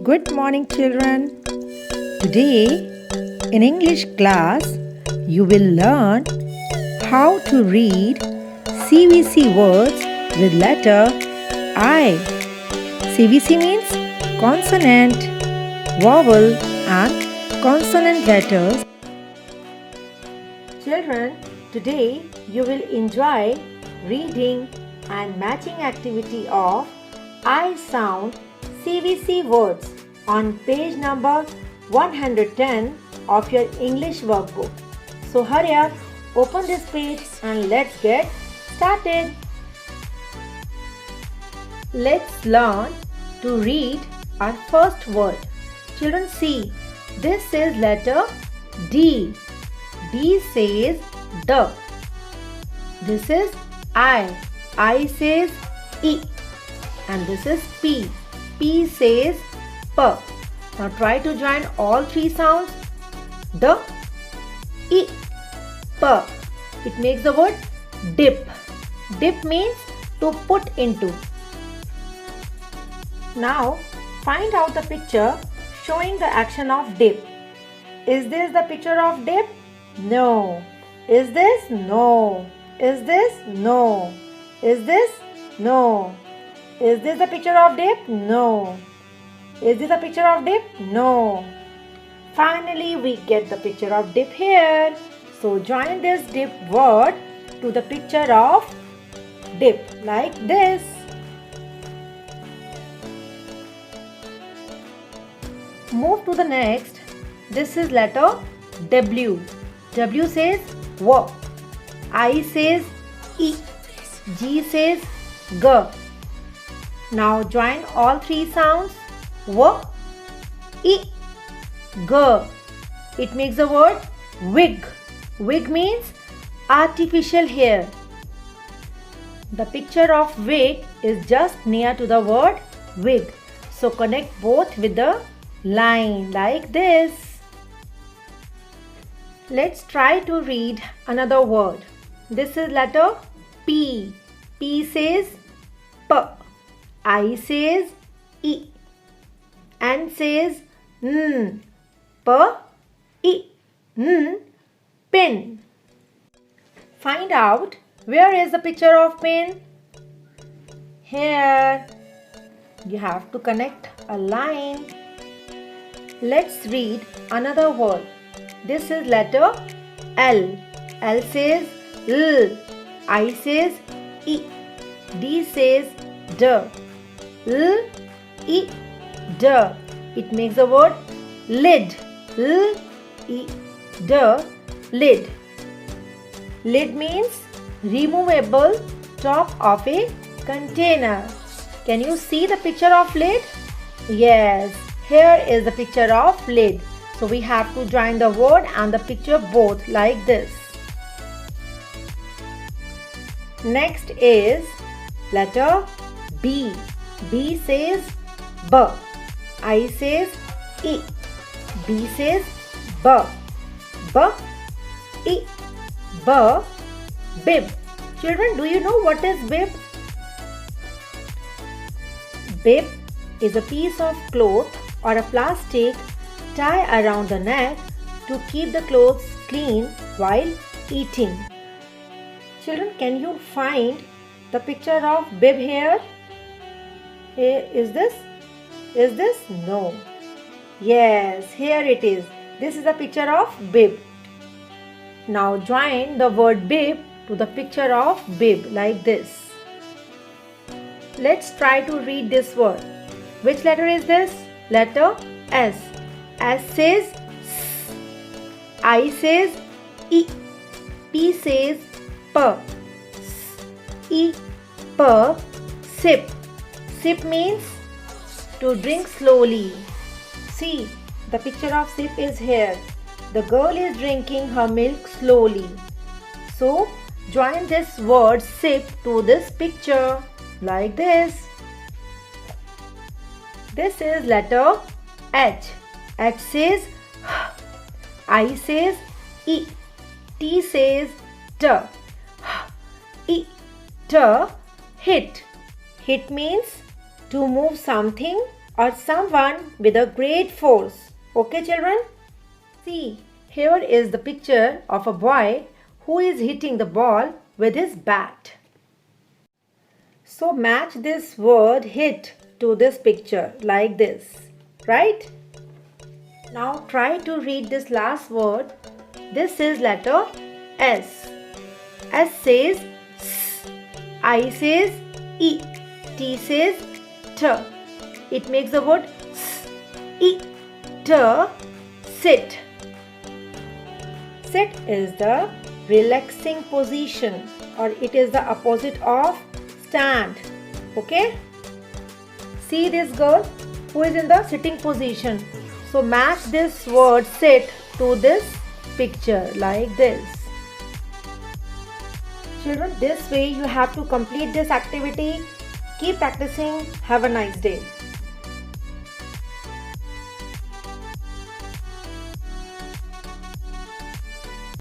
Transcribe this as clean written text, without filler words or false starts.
Good morning, children. Today, in English class, you will learn how to read CVC words with letter I. CVC means consonant, vowel, and consonant letters. Children, today you will enjoy reading and matching activity of I sound CVC words on page number 110 of your English workbook. So hurry up, open this page and let's get started. Let's learn to read our first word. Children, see, this is letter D. D says the. This is I. I says E. And this is P. P says P. Now try to join all three sounds. The, E, P. It makes the word dip. Dip means to put into. Now find out the picture showing the action of dip. Is this the picture of dip? No. Is this? No. Is this? No. Is this? No. Is this the picture of dip? No. Is this a picture of dip? No. Finally, we get the picture of dip here. So join this dip word to the picture of dip like this. Move to the next. This is letter W. W says W. I says E. G says G. Now join all three sounds. W, E, G. It makes the word wig. Wig means artificial hair. The picture of wig is just near to the word wig. So connect both with the line like this. Let's try to read another word. This is letter P. P says P. I says E. And says N. P. E. N. Pin. Find out where is the picture of pin. Here. You have to connect a line. Let's read another word. This is letter L. L says L. I says E. D says D. L, E, D. It makes the word lid. L, E, D. Lid. Lid means removable top of a container. Can you see the picture of lid? Yes, here is the picture of lid. So we have to join the word and the picture both like this. Next is letter B. B says B. I says E. B says B. B, E, B. Bib. Children, do you know what is bib? Bib is a piece of cloth or a plastic tie around the neck to keep the clothes clean while eating. Children, can you find the picture of bib here? Is this? Is this? No. Yes, here it is. This is a picture of bib. Now join the word bib to the picture of bib like this. Let's try to read this word. Which letter is this? Letter S. S says S. I says E. P says P. S, E, P. Sip. Sip means to drink slowly. See, the picture of sip is here. The girl is drinking her milk slowly. So, join this word sip to this picture like this. This is letter H. H says H. I says E. T says T. E. T. Hit. Hit means to move something or someone with a great force. Okay, children? See, here is the picture of a boy who is hitting the ball with his bat. So match this word hit to this picture like this, right? Now try to read this last word. This is letter S. S says S. I says E. T says T. It makes the word S. E. T. Sit. Sit is the relaxing position, or it is the opposite of stand. Okay? See this girl who is in the sitting position. So match this word sit to this picture like this. Children, this way you have to complete this activity. Keep practicing. Have a nice day.